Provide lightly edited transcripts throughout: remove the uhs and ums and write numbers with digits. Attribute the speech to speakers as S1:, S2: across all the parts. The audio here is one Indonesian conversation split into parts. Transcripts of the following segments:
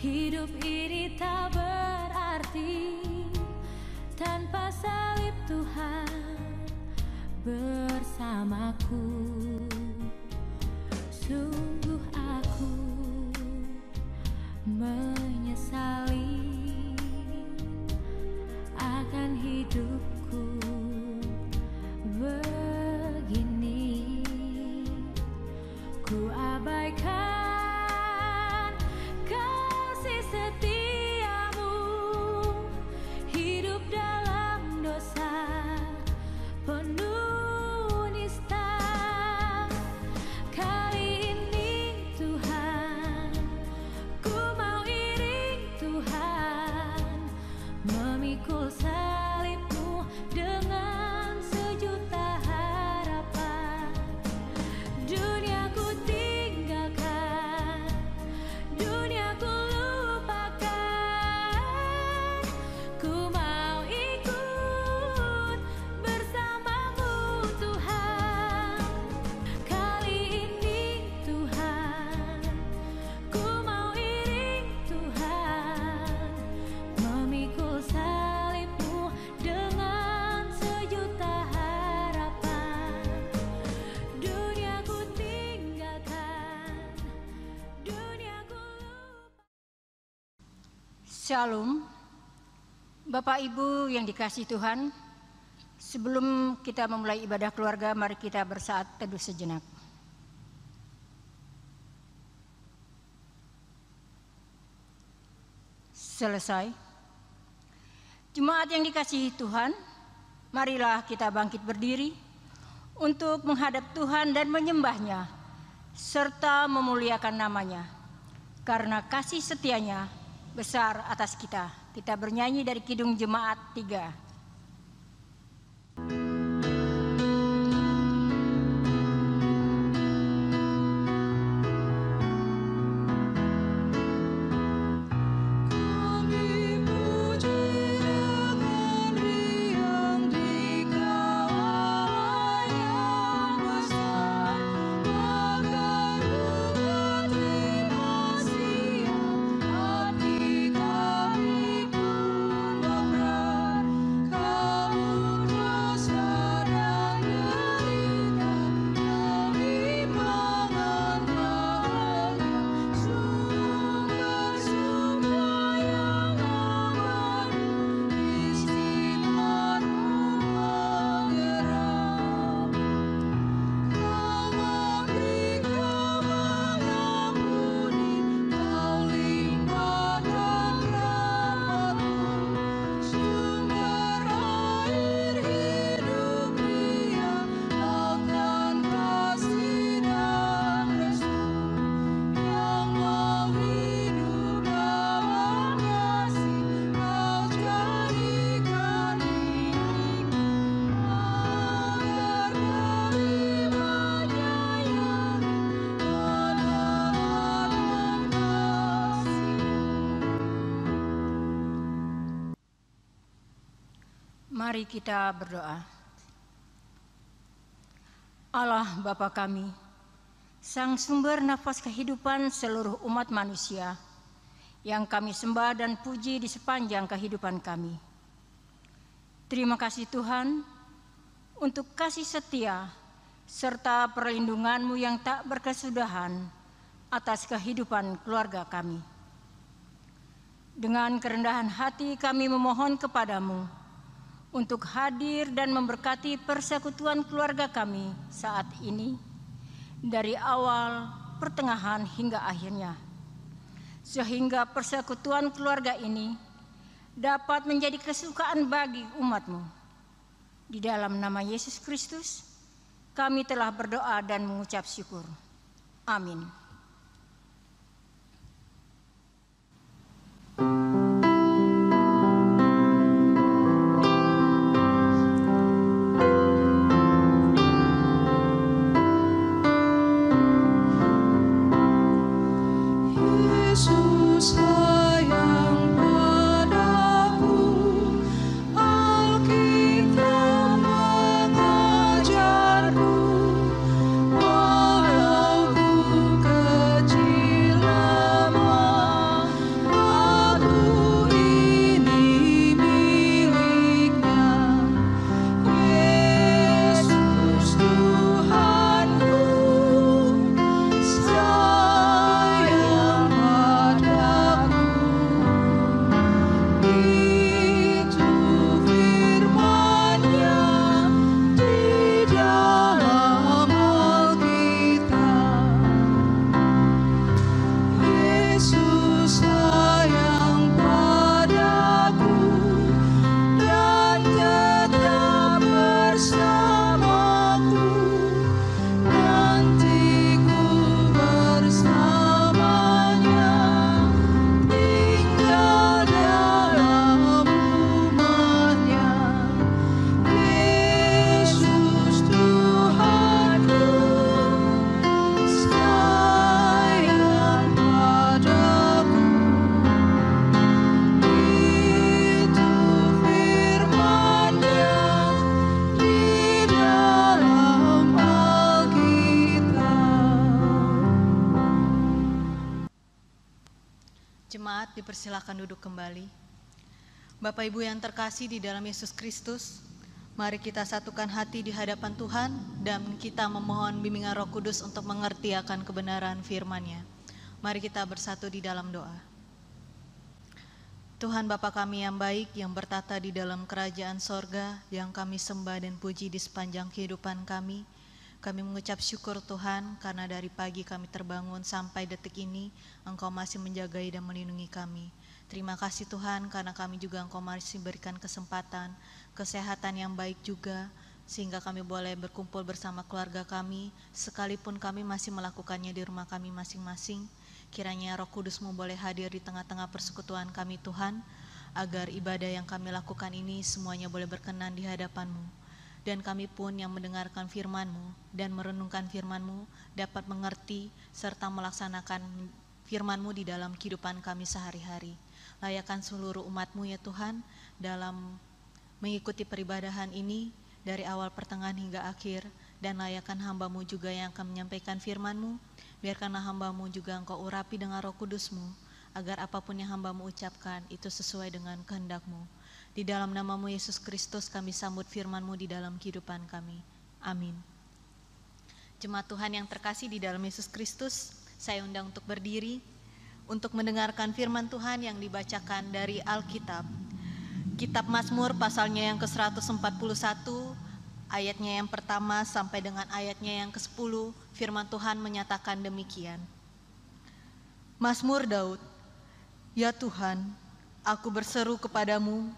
S1: Hidup ini tak berarti tanpa salib Tuhan bersamaku. Sungguh aku menyesali akan hidupku begini. Ku abaikan kasih setiamu, hidup dalam dosa penuh nista. Kali ini Tuhan, ku mau iring Tuhan, memikul salib-Mu dengan sejuta harapan. Dunia ku tinggalkan, dunia ku lupakan, ku mau ikut bersama-Mu Tuhan. Kali ini Tuhan, ku mau iring Tuhan, memikul salib-Mu dengan sejuta harapan. Dunia ku tinggalkan, dunia ku lupakan.
S2: Shalom, Bapak Ibu yang dikasihi Tuhan. Sebelum kita memulai ibadah keluarga, mari kita bersaat teduh sejenak. Selesai. Jemaat yang dikasihi Tuhan, marilah kita bangkit berdiri untuk menghadap Tuhan dan menyembah-Nya serta memuliakan nama-Nya, karena kasih setia-Nya besar atas kita. Kita bernyanyi dari Kidung Jemaat 3. Mari kita berdoa. Allah Bapa kami, Sang sumber nafas kehidupan seluruh umat manusia, yang kami sembah dan puji di sepanjang kehidupan kami. Terima kasih Tuhan untuk kasih setia serta perlindungan-Mu yang tak berkesudahan atas kehidupan keluarga kami. Dengan kerendahan hati kami memohon kepadamu untuk hadir dan memberkati persekutuan keluarga kami saat ini, dari awal, pertengahan, hingga akhirnya, sehingga persekutuan keluarga ini dapat menjadi kesukaan bagi umat-Mu. Di dalam nama Yesus Kristus, kami telah berdoa dan mengucap syukur. Amin.
S3: Yesus sayang padaku, Alkitab mengajarku, walau ku kecil lemah,
S4: Jemaat dipersilakan duduk kembali. Bapak Ibu yang terkasih di dalam Yesus Kristus, mari kita satukan hati di hadapan Tuhan dan kita memohon bimbingan Roh Kudus untuk mengerti akan kebenaran firman-Nya. Mari kita bersatu di dalam doa. Tuhan Bapa kami yang baik, yang bertata di dalam kerajaan sorga, yang kami sembah dan puji di sepanjang kehidupan kami. Kami mengucap syukur Tuhan karena dari pagi kami terbangun sampai detik ini Engkau masih menjagai dan melindungi kami. Terima kasih Tuhan karena kami juga Engkau masih berikan kesempatan, kesehatan yang baik juga, sehingga kami boleh berkumpul bersama keluarga kami, sekalipun kami masih melakukannya di rumah kami masing-masing. Kiranya Roh Kudus-Mu boleh hadir di tengah-tengah persekutuan kami Tuhan, agar ibadah yang kami lakukan ini semuanya boleh berkenan di hadapan-Mu. Dan kami pun yang mendengarkan firman-Mu dan merenungkan firman-Mu dapat mengerti serta melaksanakan firman-Mu di dalam kehidupan kami sehari-hari. Layakkan seluruh umat-Mu ya Tuhan dalam mengikuti peribadahan ini dari awal pertengahan hingga akhir, dan layakkan hamba-Mu juga yang akan menyampaikan firman-Mu. Biarkanlah hamba-Mu juga Engkau urapi dengan Roh Kudus-Mu, agar apapun yang hamba-Mu ucapkan itu sesuai dengan kehendak-Mu. Di dalam nama-Mu Yesus Kristus kami sambut firman-Mu di dalam kehidupan kami. Amin. Jemaat Tuhan yang terkasih di dalam Yesus Kristus, saya undang untuk berdiri untuk mendengarkan firman Tuhan yang dibacakan dari Alkitab. Kitab Mazmur pasalnya yang ke-141, ayatnya yang pertama sampai dengan ayatnya yang ke-10, firman Tuhan menyatakan demikian. Mazmur Daud. Ya Tuhan, aku berseru kepadamu,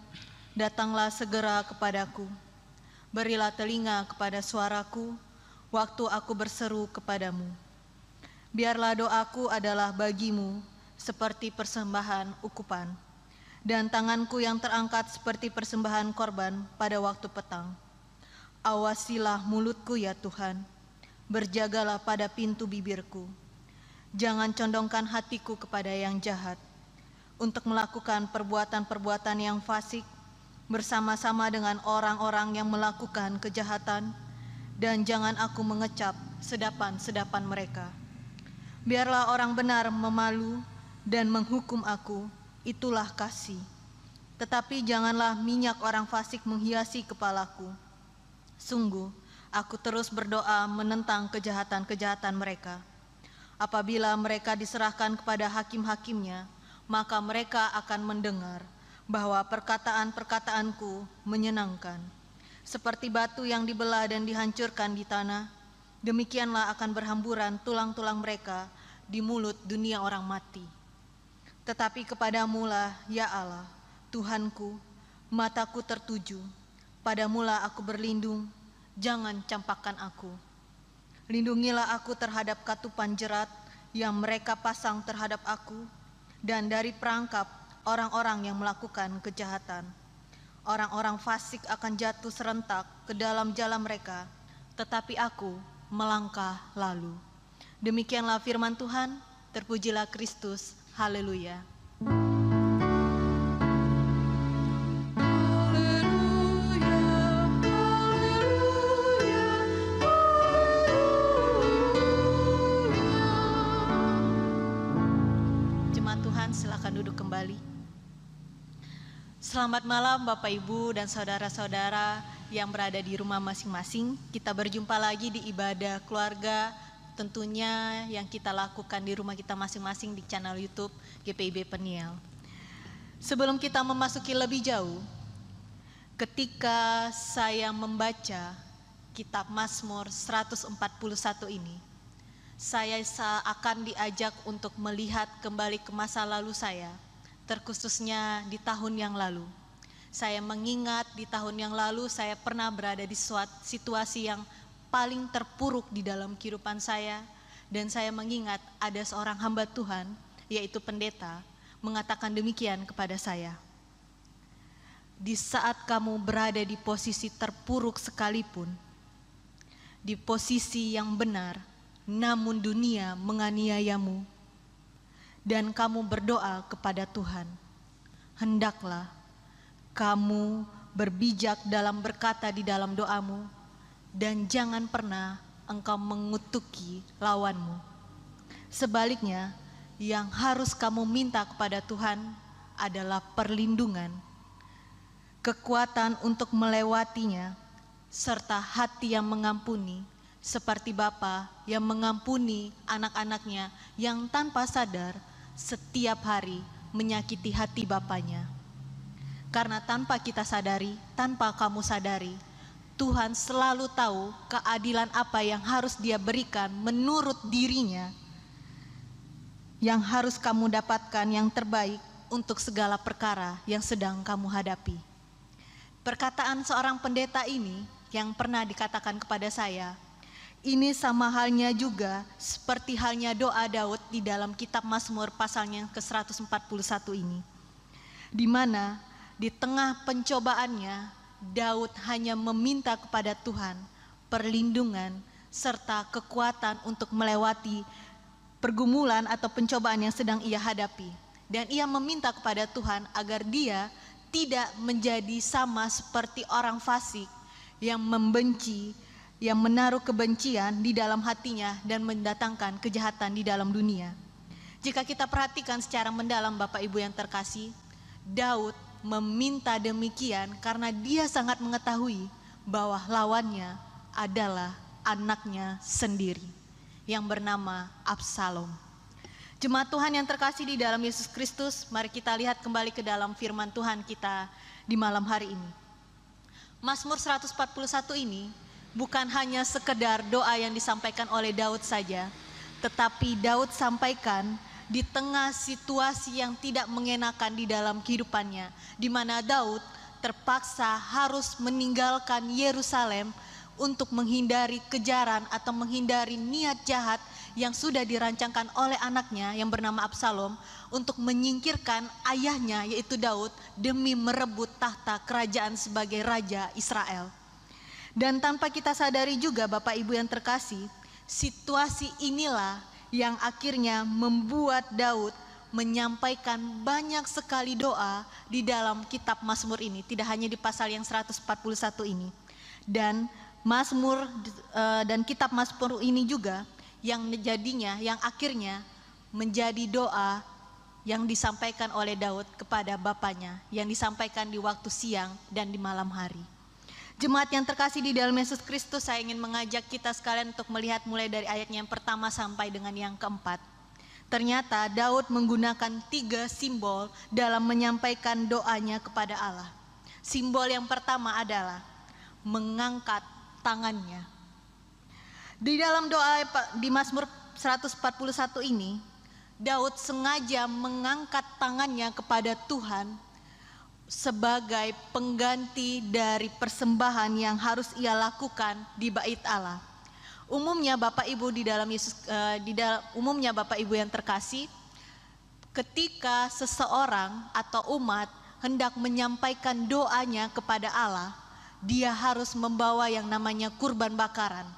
S4: datanglah segera kepadaku. Berilah telinga kepada suaraku, waktu aku berseru kepadamu. Biarlah doaku adalah bagimu, seperti persembahan ukupan, dan tanganku yang terangkat seperti persembahan korban pada waktu petang. Awasilah mulutku ya Tuhan, berjagalah pada pintu bibirku. Jangan condongkan hatiku kepada yang jahat, untuk melakukan perbuatan-perbuatan yang fasik bersama-sama dengan orang-orang yang melakukan kejahatan, dan jangan aku mengecap sedapan-sedapan mereka. Biarlah orang benar memalu dan menghukum aku, itulah kasih. Tetapi janganlah minyak orang fasik menghiasi kepalaku. Sungguh, aku terus berdoa menentang kejahatan-kejahatan mereka. Apabila mereka diserahkan kepada hakim-hakimnya, maka mereka akan mendengar bahwa perkataan-perkataanku menyenangkan. Seperti batu yang dibelah dan dihancurkan di tanah, demikianlah akan berhamburan tulang-tulang mereka di mulut dunia orang mati. Tetapi kepadamu-lah, ya Allah, Tuhanku, mataku tertuju. Padamu-lah aku berlindung, jangan campakkan aku. Lindungilah aku terhadap katupan jerat yang mereka pasang terhadap aku, dan dari perangkap orang-orang yang melakukan kejahatan. Orang-orang fasik akan jatuh serentak ke dalam jalan mereka, tetapi aku melangkah lalu. Demikianlah firman Tuhan, terpujilah Kristus, haleluya. Silakan duduk kembali. Selamat malam Bapak Ibu dan saudara-saudara yang berada di rumah masing-masing. Kita berjumpa lagi di ibadah keluarga, tentunya yang kita lakukan di rumah kita masing-masing di channel YouTube GPIB Peniel. Sebelum kita memasuki lebih jauh, ketika saya membaca kitab Mazmur 141 ini, saya akan diajak untuk melihat kembali ke masa lalu saya, terkhususnya di tahun yang lalu. Saya mengingat di tahun yang lalu saya pernah berada di suatu situasi yang paling terpuruk di dalam kehidupan saya, dan saya mengingat ada seorang hamba Tuhan, yaitu pendeta, mengatakan demikian kepada saya. Di saat kamu berada di posisi terpuruk sekalipun, di posisi yang benar, namun dunia menganiayamu, dan kamu berdoa kepada Tuhan, hendaklah kamu berbijak dalam berkata di dalam doamu, dan jangan pernah engkau mengutuki lawanmu. Sebaliknya, yang harus kamu minta kepada Tuhan adalah perlindungan, kekuatan untuk melewatinya, serta hati yang mengampuni, seperti Bapa yang mengampuni anak-anaknya yang tanpa sadar setiap hari menyakiti hati Bapanya. Karena tanpa kita sadari, tanpa kamu sadari, Tuhan selalu tahu keadilan apa yang harus Dia berikan menurut dirinya, yang harus kamu dapatkan yang terbaik untuk segala perkara yang sedang kamu hadapi. Perkataan seorang pendeta ini yang pernah dikatakan kepada saya, ini sama halnya juga seperti halnya doa Daud di dalam kitab Mazmur pasalnya ke-141 ini, di mana di tengah pencobaannya Daud hanya meminta kepada Tuhan perlindungan serta kekuatan untuk melewati pergumulan atau pencobaan yang sedang ia hadapi. Dan ia meminta kepada Tuhan agar dia tidak menjadi sama seperti orang fasik yang membenci, yang menaruh kebencian di dalam hatinya dan mendatangkan kejahatan di dalam dunia. Jika kita perhatikan secara mendalam Bapak Ibu yang terkasih, Daud meminta demikian karena dia sangat mengetahui bahwa lawannya adalah anaknya sendiri yang bernama Absalom. Jemaat Tuhan yang terkasih di dalam Yesus Kristus, mari kita lihat kembali ke dalam firman Tuhan kita di malam hari ini. Mazmur 141 ini bukan hanya sekedar doa yang disampaikan oleh Daud saja, tetapi Daud sampaikan di tengah situasi yang tidak mengenakan di dalam kehidupannya, di mana Daud terpaksa harus meninggalkan Yerusalem untuk menghindari kejaran atau menghindari niat jahat yang sudah dirancangkan oleh anaknya yang bernama Absalom untuk menyingkirkan ayahnya yaitu Daud demi merebut tahta kerajaan sebagai raja Israel. Dan tanpa kita sadari juga Bapak Ibu yang terkasih, situasi inilah yang akhirnya membuat Daud menyampaikan banyak sekali doa di dalam kitab Mazmur ini, tidak hanya di pasal yang 141 ini. Dan Mazmur dan kitab Mazmur ini juga yang jadinya, yang akhirnya menjadi doa yang disampaikan oleh Daud kepada bapaknya, yang disampaikan di waktu siang dan di malam hari. Jemaat yang terkasih di dalam Yesus Kristus, saya ingin mengajak kita sekalian untuk melihat mulai dari ayatnya yang pertama sampai dengan yang keempat. Ternyata Daud menggunakan 3 simbol dalam menyampaikan doanya kepada Allah. Simbol yang pertama adalah mengangkat tangannya. Di dalam doa di Mazmur 141 ini, Daud sengaja mengangkat tangannya kepada Tuhan sebagai pengganti dari persembahan yang harus ia lakukan di bait Allah. Umumnya Bapak Ibu umumnya Bapak Ibu yang terkasih, ketika seseorang atau umat hendak menyampaikan doanya kepada Allah, dia harus membawa yang namanya kurban bakaran.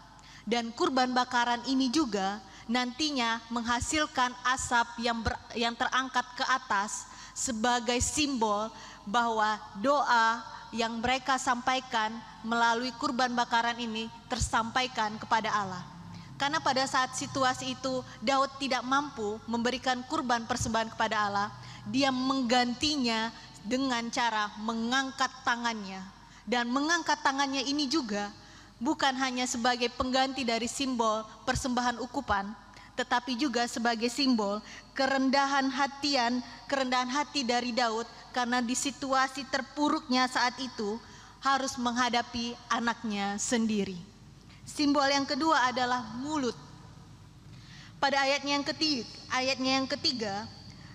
S4: Dan kurban bakaran ini juga nantinya menghasilkan asap yang terangkat ke atas sebagai simbol bahwa doa yang mereka sampaikan melalui kurban bakaran ini tersampaikan kepada Allah. Karena pada saat situasi itu Daud tidak mampu memberikan kurban persembahan kepada Allah, dia menggantinya dengan cara mengangkat tangannya. Dan mengangkat tangannya ini juga bukan hanya sebagai pengganti dari simbol persembahan ukupan, tetapi juga sebagai simbol kerendahan hati dari Daud, karena di situasi terpuruknya saat itu harus menghadapi anaknya sendiri. Simbol yang kedua adalah mulut. Pada ayatnya yang ketiga,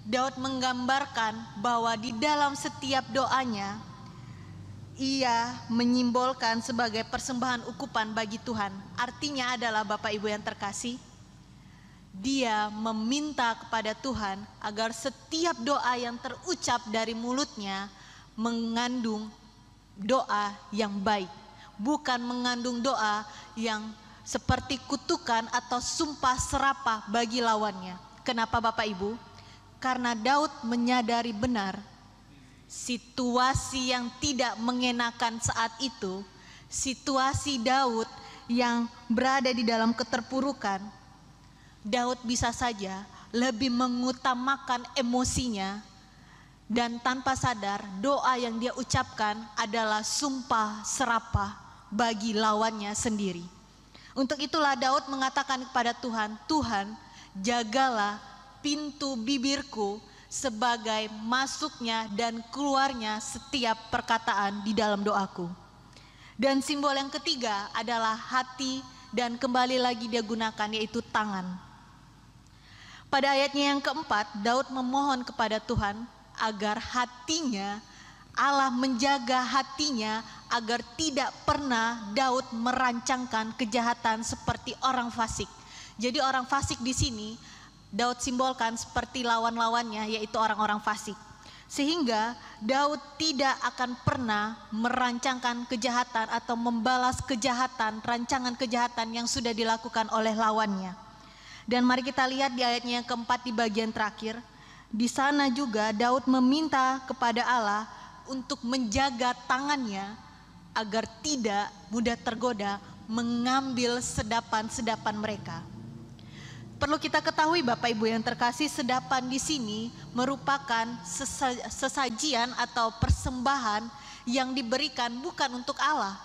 S4: Daud menggambarkan bahwa di dalam setiap doanya ia menyimbolkan sebagai persembahan ukupan bagi Tuhan. Artinya adalah Bapak Ibu yang terkasih, dia meminta kepada Tuhan agar setiap doa yang terucap dari mulutnya mengandung doa yang baik, bukan mengandung doa yang seperti kutukan atau sumpah serapah bagi lawannya. Kenapa Bapak Ibu? Karena Daud menyadari benar situasi yang tidak mengenakan saat itu, situasi Daud yang berada di dalam keterpurukan, Daud bisa saja lebih mengutamakan emosinya, dan tanpa sadar doa yang dia ucapkan adalah sumpah serapah bagi lawannya sendiri. Untuk itulah Daud mengatakan kepada Tuhan, Tuhan, jagalah pintu bibirku sebagai masuknya dan keluarnya setiap perkataan di dalam doaku. Dan simbol yang ketiga adalah hati, dan kembali lagi dia gunakan, yaitu tangan. Pada ayatnya yang keempat, Daud memohon kepada Tuhan agar hatinya, Allah menjaga hatinya agar tidak pernah Daud merancangkan kejahatan seperti orang fasik. Jadi orang fasik di sini Daud simbolkan seperti lawan-lawannya, yaitu orang-orang fasik. Sehingga Daud tidak akan pernah merancangkan kejahatan atau membalas kejahatan, rancangan kejahatan yang sudah dilakukan oleh lawannya. Dan mari kita lihat di ayatnya yang keempat di bagian terakhir. Di sana juga Daud meminta kepada Allah untuk menjaga tangannya agar tidak mudah tergoda mengambil sedapan-sedapan mereka. Perlu kita ketahui Bapak Ibu yang terkasih, sedapan di sini merupakan sesajian atau persembahan yang diberikan bukan untuk Allah,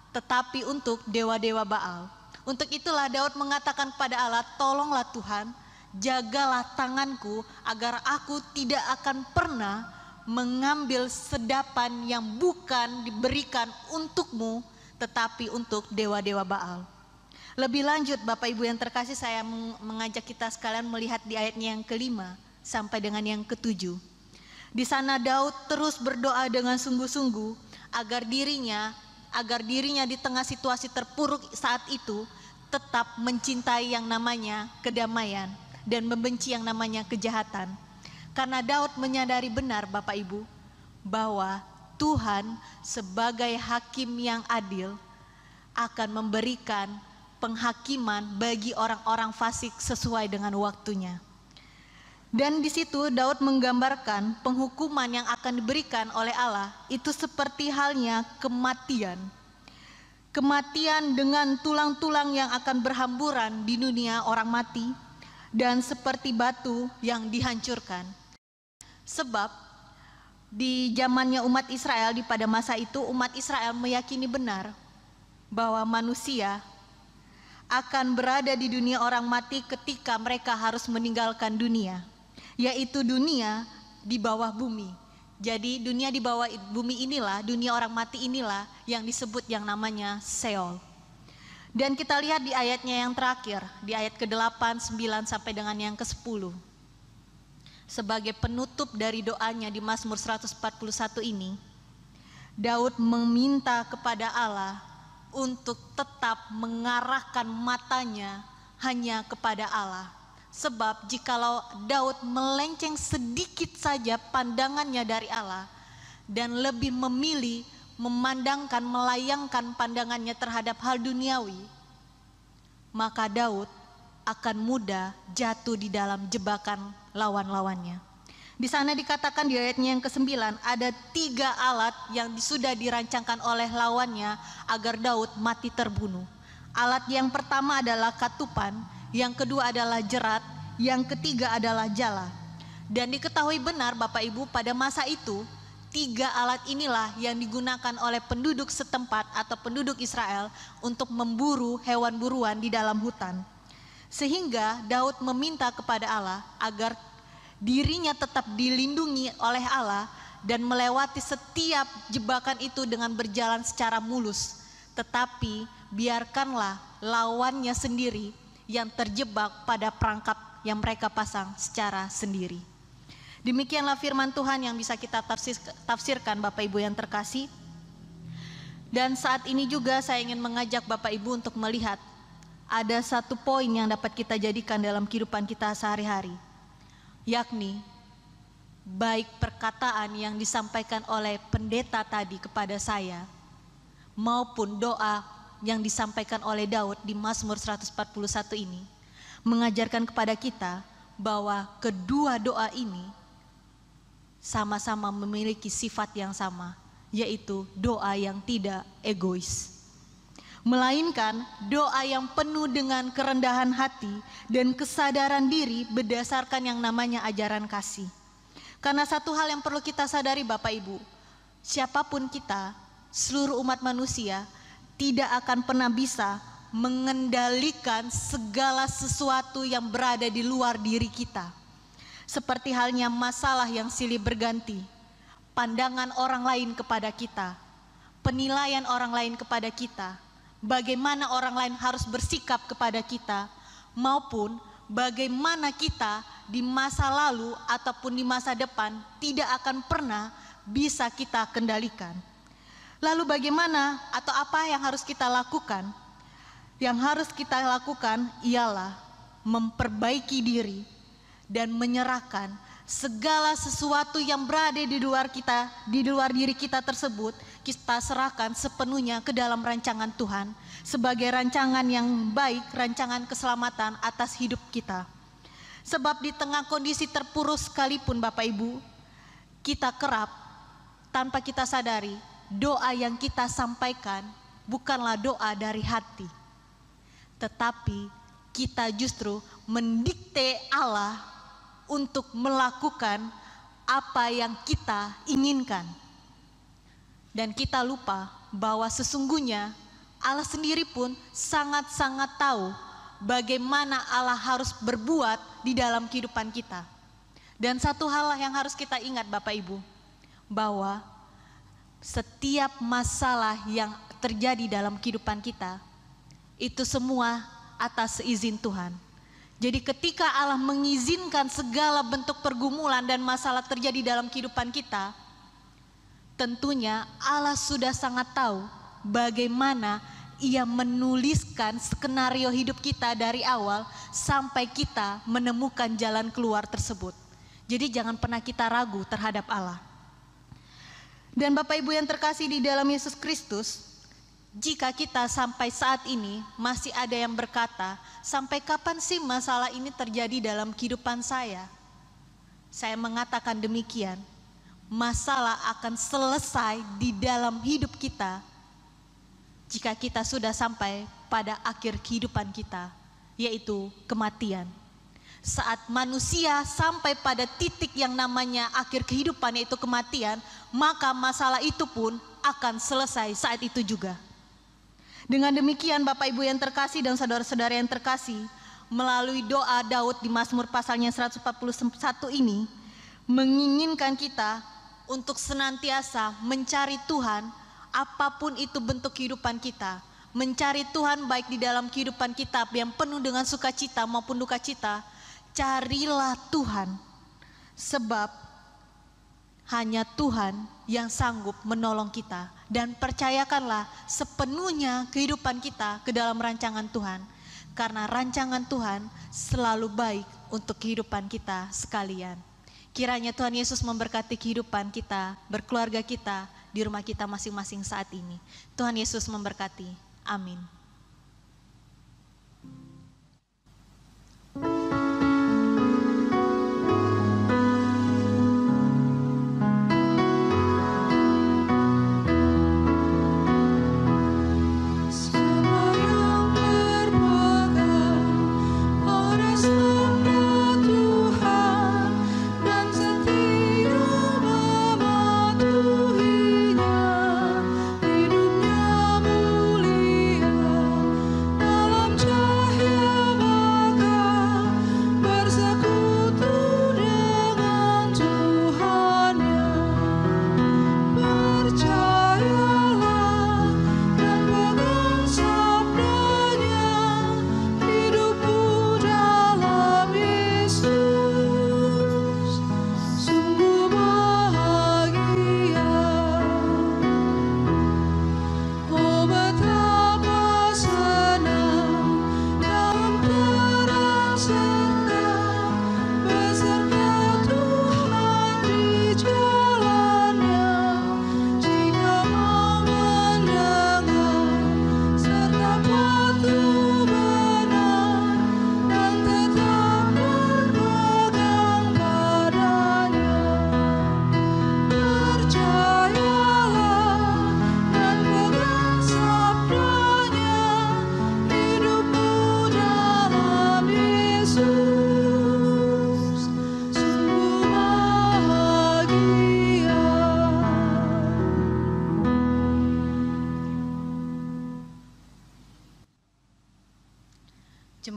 S4: tetapi untuk dewa-dewa Baal. Untuk itulah Daud mengatakan kepada Allah, tolonglah Tuhan, jagalah tanganku agar aku tidak akan pernah mengambil sedapan yang bukan diberikan untukmu, tetapi untuk dewa-dewa Baal. Lebih lanjut Bapak Ibu yang terkasih, saya mengajak kita sekalian melihat di ayatnya yang kelima sampai dengan yang ketujuh. Di sana Daud terus berdoa dengan sungguh-sungguh agar dirinya di tengah situasi terpuruk saat itu tetap mencintai yang namanya kedamaian dan membenci yang namanya kejahatan. Karena Daud menyadari benar Bapak Ibu bahwa Tuhan sebagai hakim yang adil akan memberikan penghakiman bagi orang-orang fasik sesuai dengan waktunya. Dan di situ Daud menggambarkan penghukuman yang akan diberikan oleh Allah itu seperti halnya kematian. Kematian dengan tulang-tulang yang akan berhamburan di dunia orang mati, dan seperti batu yang dihancurkan. Sebab di zamannya umat Israel, pada masa itu umat Israel meyakini benar bahwa manusia akan berada di dunia orang mati ketika mereka harus meninggalkan dunia, yaitu dunia di bawah bumi. Jadi dunia di bawah bumi inilah, dunia orang mati inilah yang disebut yang namanya Sheol. Dan kita lihat di ayatnya yang terakhir, di ayat ke-8, 9 sampai dengan yang ke-10. Sebagai penutup dari doanya di Mazmur 141 ini, Daud meminta kepada Allah untuk tetap mengarahkan matanya hanya kepada Allah. Sebab jikalau Daud melenceng sedikit saja pandangannya dari Allah dan lebih memilih memandangkan, melayangkan pandangannya terhadap hal duniawi, maka Daud akan mudah jatuh di dalam jebakan lawan-lawannya. Di sana dikatakan di ayatnya yang ke-9, ada 3 alat yang sudah dirancangkan oleh lawannya agar Daud mati terbunuh. Alat yang pertama adalah katupan, yang kedua adalah jerat, yang ketiga adalah jala. Dan diketahui benar Bapak Ibu, pada masa itu 3 alat inilah yang digunakan oleh penduduk setempat atau penduduk Israel untuk memburu hewan buruan di dalam hutan. Sehingga Daud meminta kepada Allah agar dirinya tetap dilindungi oleh Allah dan melewati setiap jebakan itu dengan berjalan secara mulus. Tetapi biarkanlah lawannya sendiri yang terjebak pada perangkap yang mereka pasang secara sendiri. Demikianlah firman Tuhan yang bisa kita tafsirkan Bapak Ibu yang terkasih. Dan saat ini juga saya ingin mengajak Bapak Ibu untuk melihat ada satu poin yang dapat kita jadikan dalam kehidupan kita sehari-hari, yakni baik perkataan yang disampaikan oleh pendeta tadi kepada saya maupun doa yang disampaikan oleh Daud di Mazmur 141 ini mengajarkan kepada kita bahwa kedua doa ini sama-sama memiliki sifat yang sama, yaitu doa yang tidak egois. melainkan doa yang penuh dengan kerendahan hati dan kesadaran diri berdasarkan yang namanya ajaran kasih. Karena satu hal yang perlu kita sadari Bapak Ibu, siapapun kita, seluruh umat manusia tidak akan pernah bisa mengendalikan segala sesuatu yang berada di luar diri kita. Seperti halnya masalah yang silih berganti, pandangan orang lain kepada kita, penilaian orang lain kepada kita, bagaimana orang lain harus bersikap kepada kita, maupun bagaimana kita di masa lalu ataupun di masa depan tidak akan pernah bisa kita kendalikan. Lalu bagaimana atau apa yang harus kita lakukan? Yang harus kita lakukan ialah memperbaiki diri dan menyerahkan segala sesuatu yang berada di luar kita, di luar diri kita tersebut, kita serahkan sepenuhnya ke dalam rancangan Tuhan sebagai rancangan yang baik, rancangan keselamatan atas hidup kita. Sebab di tengah kondisi terpuruk sekalipun Bapak Ibu, kita kerap tanpa kita sadari, doa yang kita sampaikan bukanlah doa dari hati, tetapi kita justru mendikte Allah untuk melakukan apa yang kita inginkan. Dan kita lupa bahwa sesungguhnya Allah sendiri pun sangat-sangat tahu bagaimana Allah harus berbuat di dalam kehidupan kita. Dan satu hal yang harus kita ingat Bapak Ibu, bahwa setiap masalah yang terjadi dalam kehidupan kita, itu semua atas izin Tuhan. Jadi ketika Allah mengizinkan segala bentuk pergumulan dan masalah terjadi dalam kehidupan kita, tentunya Allah sudah sangat tahu bagaimana Ia menuliskan skenario hidup kita dari awal sampai kita menemukan jalan keluar tersebut. Jadi jangan pernah kita ragu terhadap Allah. Dan Bapak Ibu yang terkasih di dalam Yesus Kristus, jika kita sampai saat ini masih ada yang berkata, sampai kapan sih masalah ini terjadi dalam kehidupan saya? Saya mengatakan demikian, masalah akan selesai di dalam hidup kita jika kita sudah sampai pada akhir kehidupan kita, yaitu kematian. Saat manusia sampai pada titik yang namanya akhir kehidupan, yaitu kematian, maka masalah itu pun akan selesai saat itu juga. Dengan demikian Bapak Ibu yang terkasih dan saudara-saudara yang terkasih, melalui doa Daud di Mazmur pasalnya 141 ini, menginginkan kita untuk senantiasa mencari Tuhan, apapun itu bentuk kehidupan kita. Mencari Tuhan baik di dalam kehidupan kita yang penuh dengan sukacita maupun duka cita. Carilah Tuhan, sebab hanya Tuhan yang sanggup menolong kita. Dan percayakanlah sepenuhnya kehidupan kita ke dalam rancangan Tuhan. Karena rancangan Tuhan selalu baik untuk kehidupan kita sekalian. Kiranya Tuhan Yesus memberkati kehidupan kita, berkeluarga kita, di rumah kita masing-masing saat ini. Tuhan Yesus memberkati. Amin.
S3: Hidupnya mulia.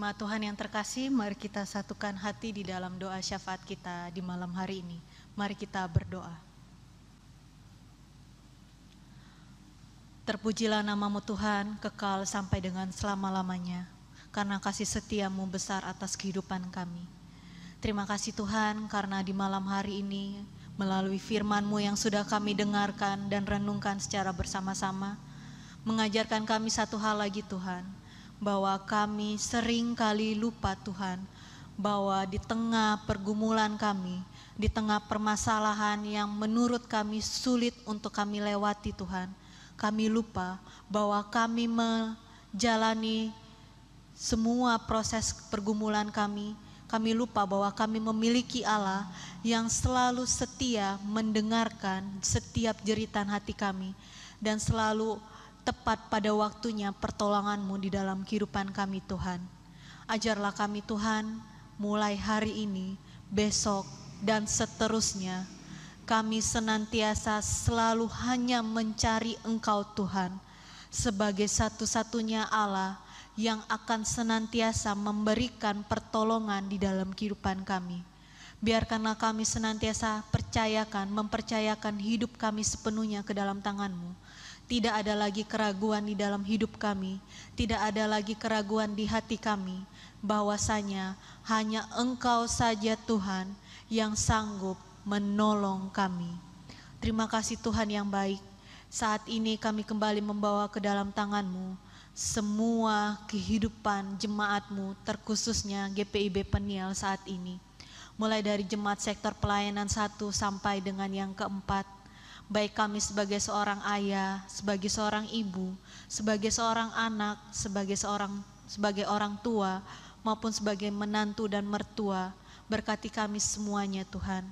S4: Jemaat Tuhan yang terkasih, mari kita satukan hati di dalam doa syafaat kita di malam hari ini. Mari kita berdoa. Terpujilah nama-Mu Tuhan, kekal sampai dengan selama-lamanya, karena kasih setia-Mu besar atas kehidupan kami. Terima kasih Tuhan, karena di malam hari ini, melalui firman-Mu yang sudah kami dengarkan dan renungkan secara bersama-sama, mengajarkan kami satu hal lagi Tuhan, bahwa kami sering kali lupa Tuhan, bahwa di tengah pergumulan kami, di tengah permasalahan yang menurut kami sulit untuk kami lewati Tuhan, kami lupa bahwa kami menjalani semua proses pergumulan kami lupa bahwa kami memiliki Allah yang selalu setia mendengarkan setiap jeritan hati kami dan selalu tepat pada waktunya pertolongan-Mu di dalam kehidupan kami Tuhan. Ajarlah kami Tuhan, mulai hari ini, besok, dan seterusnya, kami senantiasa selalu hanya mencari Engkau Tuhan, sebagai satu-satunya Allah yang akan senantiasa memberikan pertolongan di dalam kehidupan kami. Biarkanlah kami senantiasa mempercayakan hidup kami sepenuhnya ke dalam tangan-Mu. Tidak ada lagi keraguan di dalam hidup kami, tidak ada lagi keraguan di hati kami, bahwasanya hanya Engkau saja Tuhan yang sanggup menolong kami. Terima kasih Tuhan yang baik. Saat ini kami kembali membawa ke dalam tangan-Mu semua kehidupan jemaat-Mu, terkhususnya GPIB Peniel saat ini. Mulai dari jemaat sektor pelayanan 1 sampai dengan yang keempat. Baik kami sebagai seorang ayah, sebagai seorang ibu, sebagai seorang anak, sebagai orang tua, maupun sebagai menantu dan mertua, berkati kami semuanya Tuhan.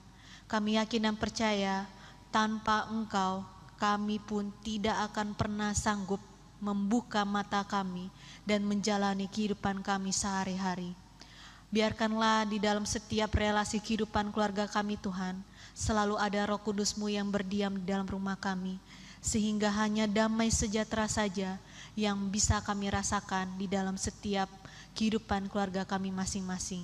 S4: Kami yakin dan percaya, tanpa Engkau, kami pun tidak akan pernah sanggup membuka mata kami dan menjalani kehidupan kami sehari-hari. Biarkanlah di dalam setiap relasi kehidupan keluarga kami Tuhan, selalu ada Roh Kudus-Mu yang berdiam di dalam rumah kami, sehingga hanya damai sejahtera saja yang bisa kami rasakan di dalam setiap kehidupan keluarga kami masing-masing.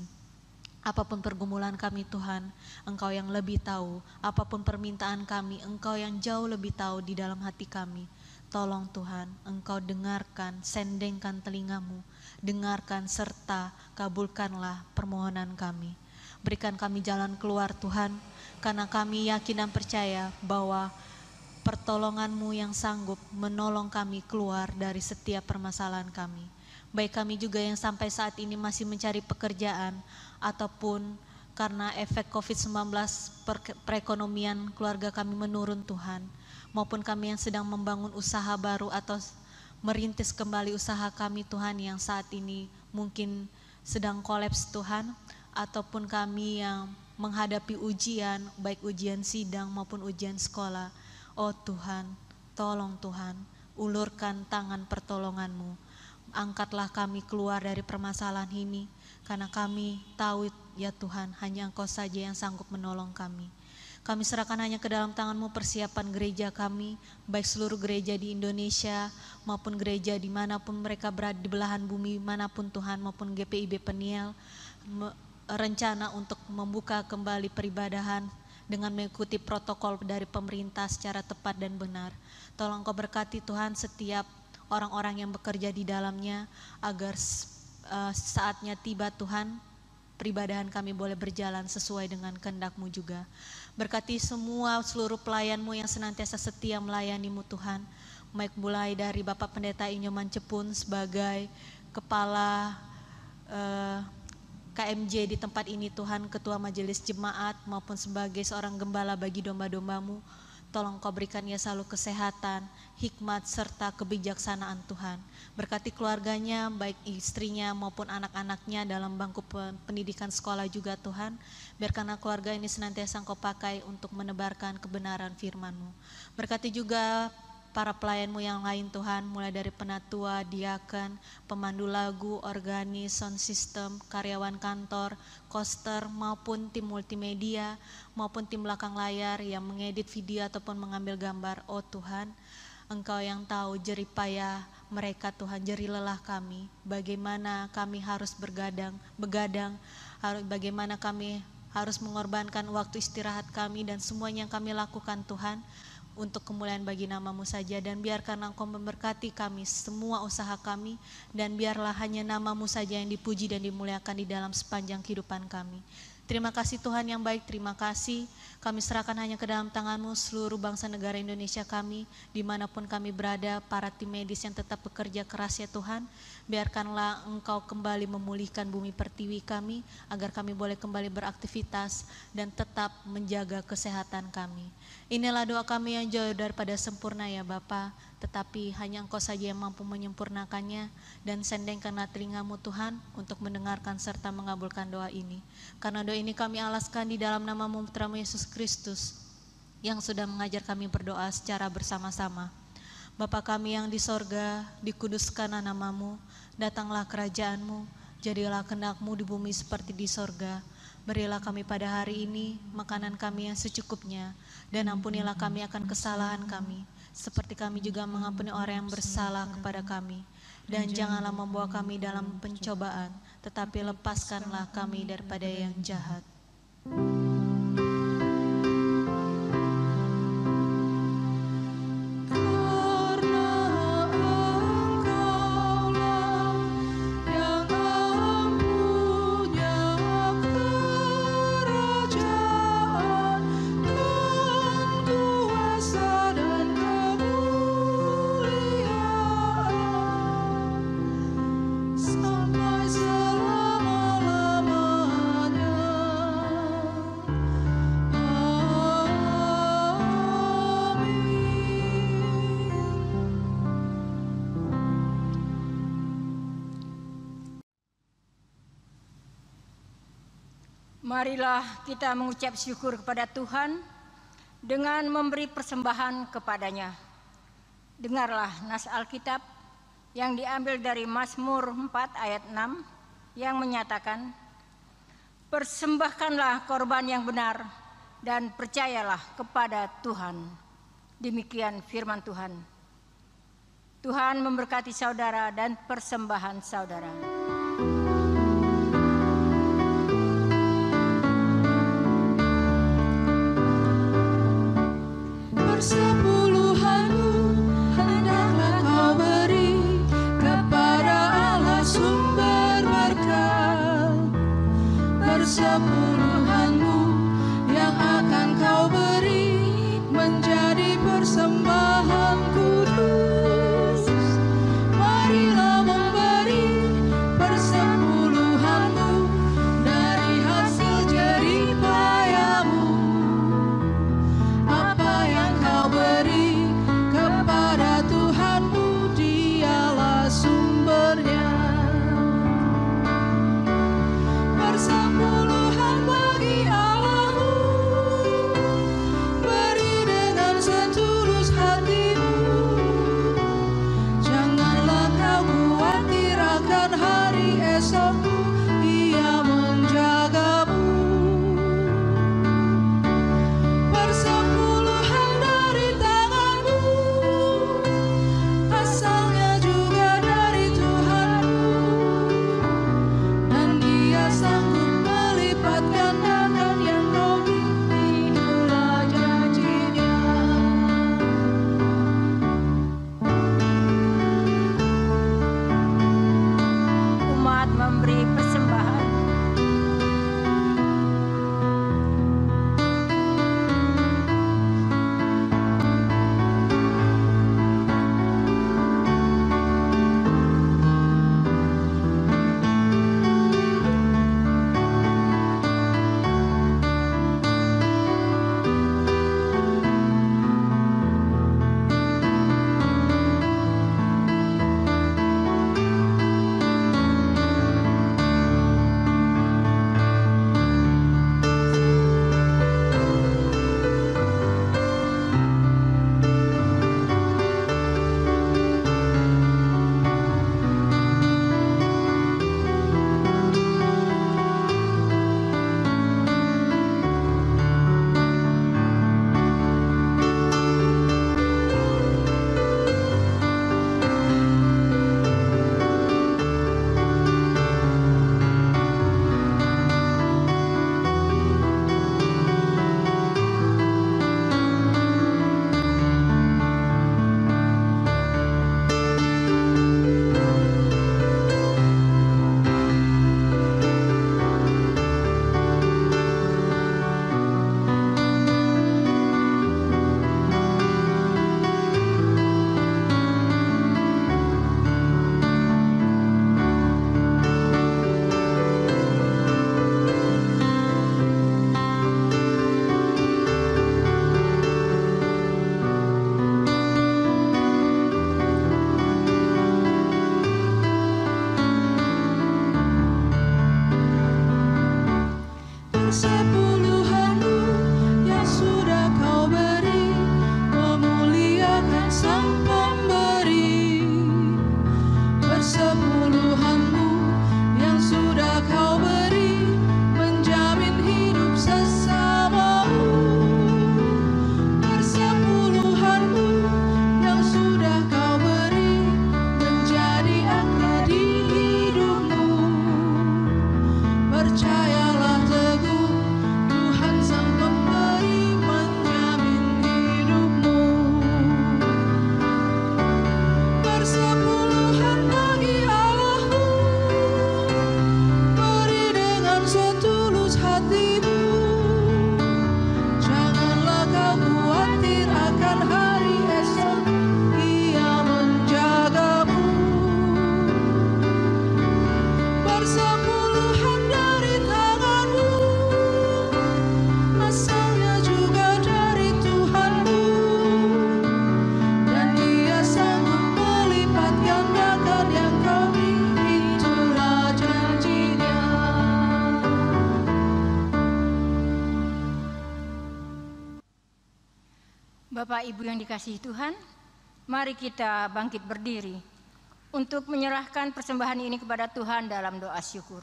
S4: Apapun pergumulan kami Tuhan, Engkau yang lebih tahu. Apapun permintaan kami, Engkau yang jauh lebih tahu di dalam hati kami. Tolong Tuhan, Engkau dengarkan, sendengkan telinga-Mu, dengarkan serta kabulkanlah permohonan kami. Berikan kami jalan keluar Tuhan, karena kami yakin dan percaya bahwa pertolongan-Mu yang sanggup menolong kami keluar dari setiap permasalahan kami. Baik kami juga yang sampai saat ini masih mencari pekerjaan, ataupun karena efek COVID-19 perekonomian keluarga kami menurun Tuhan, maupun kami yang sedang membangun usaha baru atau merintis kembali usaha kami Tuhan yang saat ini mungkin sedang kolaps Tuhan, ataupun kami yang menghadapi ujian, baik ujian sidang maupun ujian sekolah. Oh Tuhan, tolong Tuhan, ulurkan tangan pertolongan-Mu. Angkatlah kami keluar dari permasalahan ini, karena kami tahu ya Tuhan, hanya Engkau saja yang sanggup menolong kami. Kami serahkan hanya ke dalam tangan-Mu persiapan gereja kami, baik seluruh gereja di Indonesia maupun gereja dimanapun mereka berada di belahan bumi manapun Tuhan, maupun GPIB Peniel, rencana untuk membuka kembali peribadahan dengan mengikuti protokol dari pemerintah secara tepat dan benar. Tolong Engkau berkati Tuhan setiap orang-orang yang bekerja di dalamnya, agar saatnya tiba Tuhan, peribadahan kami boleh berjalan sesuai dengan kehendak-Mu juga. Berkati semua seluruh pelayan-Mu yang senantiasa setia melayani-Mu Tuhan, baik mulai dari Bapak Pendeta Inyoman Cepun sebagai Kepala KMJ di tempat ini Tuhan, Ketua Majelis Jemaat, maupun sebagai seorang gembala bagi domba-domba-Mu. Tolong Kau berikan ia selalu kesehatan, hikmat, serta kebijaksanaan Tuhan. Berkati keluarganya, baik istrinya maupun anak-anaknya dalam bangku pendidikan sekolah juga Tuhan. Biarkanlah keluarga ini senantiasa Engkau pakai untuk menebarkan kebenaran firman-Mu. Berkati juga para pelayan-Mu yang lain Tuhan, mulai dari penatua, diaken, pemandu lagu, organis, sound system, karyawan kantor, koster, maupun tim multimedia, maupun tim belakang layar yang mengedit video ataupun mengambil gambar. Oh Tuhan, Engkau yang tahu jerih payah mereka Tuhan, jerih lelah kami. Bagaimana kami harus begadang, bagaimana kami harus mengorbankan waktu istirahat kami dan semuanya yang kami lakukan Tuhan untuk kemuliaan bagi nama-Mu saja. Dan biarkan Engkau memberkati kami, semua usaha kami, dan biarlah hanya nama-Mu saja yang dipuji dan dimuliakan di dalam sepanjang kehidupan kami. Terima kasih Tuhan yang baik, terima kasih. Kami serahkan hanya ke dalam tangan-Mu seluruh bangsa negara Indonesia kami, dimanapun kami berada, para tim medis yang tetap bekerja keras ya Tuhan. Biarkanlah Engkau kembali memulihkan bumi pertiwi kami, agar kami boleh kembali beraktivitas dan tetap menjaga kesehatan kami. Inilah doa kami yang jauh daripada sempurna ya Bapa, tetapi hanya Engkau saja yang mampu menyempurnakannya, dan sendengkanlah telinga-Mu Tuhan untuk mendengarkan serta mengabulkan doa ini. Karena doa ini kami alaskan di dalam nama-Mu Putra-Mu Yesus Kristus yang sudah mengajar kami berdoa secara bersama-sama. Bapa kami yang di sorga, dikuduskanlah nama-Mu, datanglah kerajaan-Mu, jadilah kehendak-Mu di bumi seperti di sorga. Berilah kami pada hari ini makanan kami yang secukupnya, dan ampunilah kami akan kesalahan kami, seperti kami juga mengampuni orang yang bersalah kepada kami. Dan janganlah membawa kami dalam pencobaan, tetapi lepaskanlah kami daripada yang jahat.
S2: Marilah kita mengucap syukur kepada Tuhan dengan memberi persembahan kepadanya. Dengarlah nas Alkitab yang diambil dari Mazmur 4 ayat 6 yang menyatakan, persembahkanlah korban yang benar dan percayalah kepada Tuhan. Demikian firman Tuhan. Tuhan memberkati saudara dan persembahan saudara.
S3: Persepuluhanmu hendaklah kau beri kepada Allah sumber berkat. Persepuluhanmu yang akan kau beri menjadi persembahan kudus. Marilah memberi persepuluhanmu dari hasil jerih payahmu. Apa yang kau beri
S2: Bapak Ibu yang dikasihi Tuhan, mari kita bangkit berdiri untuk menyerahkan persembahan ini kepada Tuhan dalam doa syukur.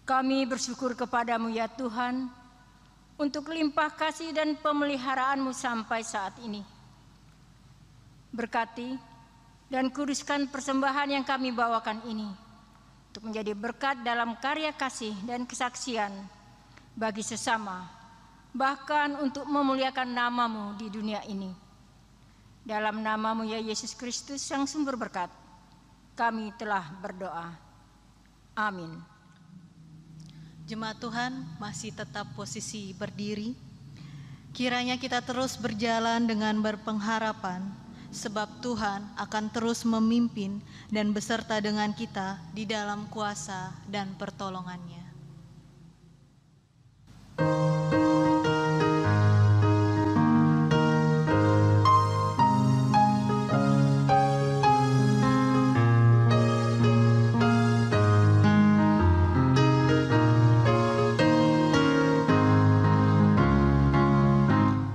S2: Kami bersyukur kepadamu ya Tuhan, untuk limpah kasih dan pemeliharaanmu sampai saat ini. Berkati dan kuduskan persembahan yang kami bawakan ini, untuk menjadi berkat dalam karya kasih dan kesaksian bagi sesama, bahkan untuk memuliakan namamu di dunia ini. Dalam namamu ya Yesus Kristus yang sumber berkat, kami telah berdoa. Amin.
S4: Jemaat Tuhan masih tetap posisi berdiri. Kiranya kita terus berjalan dengan berpengharapan, sebab Tuhan akan terus memimpin dan beserta dengan kita di dalam kuasa dan pertolongannya.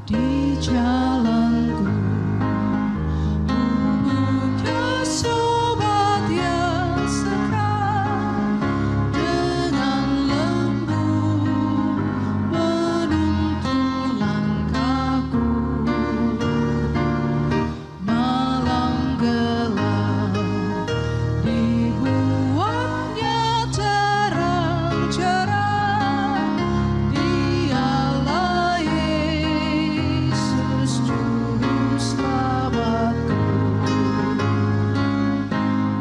S3: Di jalanku ku punya sobat yang sekarang, dengan lembut menuntun langkahku. Malam gelap dibuatnya terang-cerang, Dialah Yesus juru selamatku.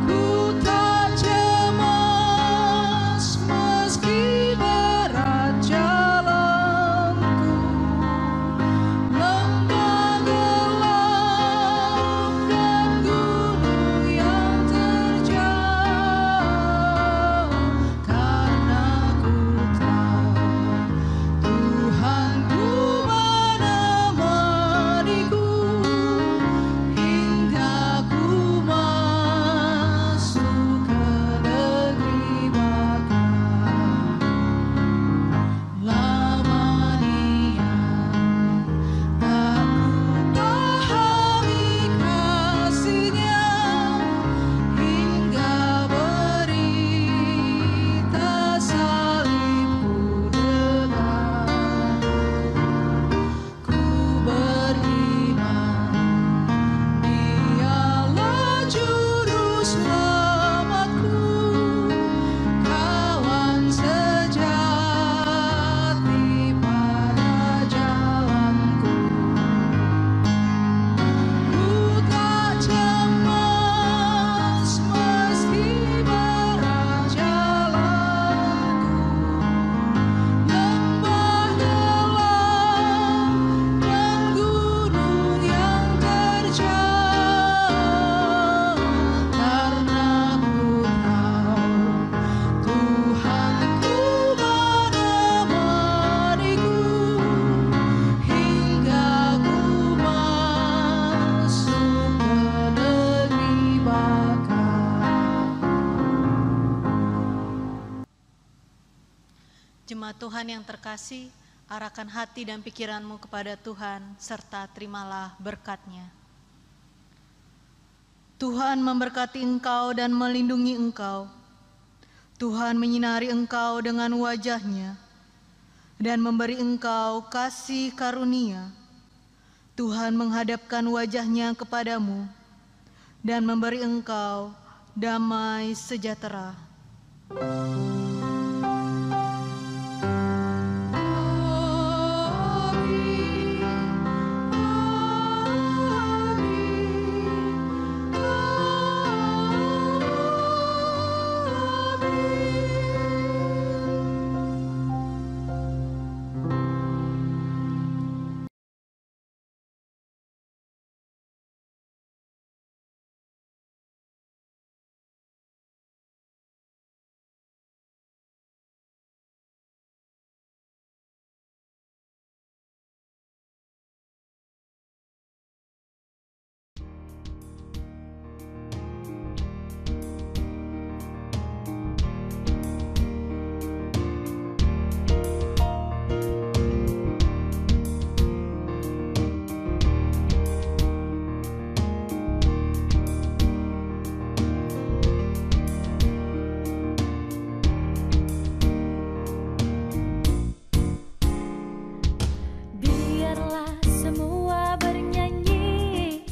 S3: Ku tak cemas meski berat jalanku, lembah gelap dan gunung yang terjal, karena ku tahu Tuhanku menemaniku hingga ku masuk ke negeri bakar. Lamanya tak ku pahami kasihnya, hingga berita salib ku dengar. Ku beriman Dialah juru selamatku, kawan sejati pada jalanku. Ku tak cemas meski berat jalanku, lembah gelap dan gunung yang terjal, karena ku tahu Tuhanku menemaniku hingga ku masuk ke negeri bakar.
S4: Jemaat Tuhan yang terkasih, arahkan hati dan pikiranmu kepada Tuhan, serta terimalah berkat-Nya. Tuhan memberkati engkau dan melindungi engkau. Tuhan menyinari engkau dengan wajah-Nya dan memberi engkau kasih karunia. Tuhan menghadapkan wajah-Nya kepadamu dan memberi engkau damai sejahtera.
S1: Marilah semua bernyanyi,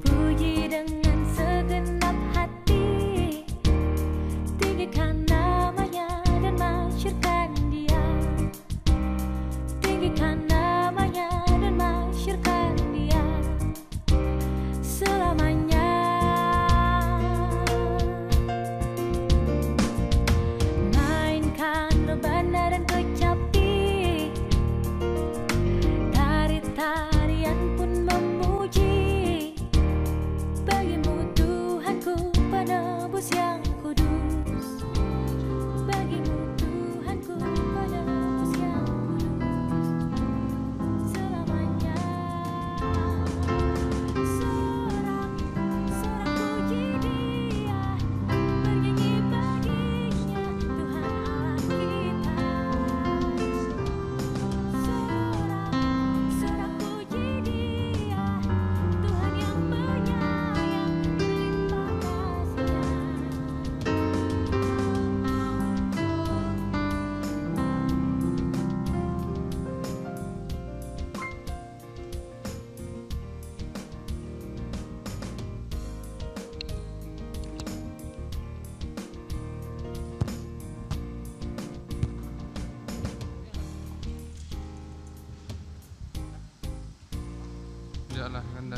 S1: puji dengan segenap hati, tinggikan namanya dan masyurkan dia, tinggikan namanya dan masyurkan dia selamanya. Mainkan rebana dan kecapi, tari-tarian pun memuji, bagimu Tuhanku penebus yang kudus, bagimu Tuhanku penebus yang kudus selamanya. Sorak puji Dia, bernyanyi baginya Tuhan Allah kita. Sorak puji Dia, Tuhan yang penyayang, berlimpah
S5: Biarlah Kanda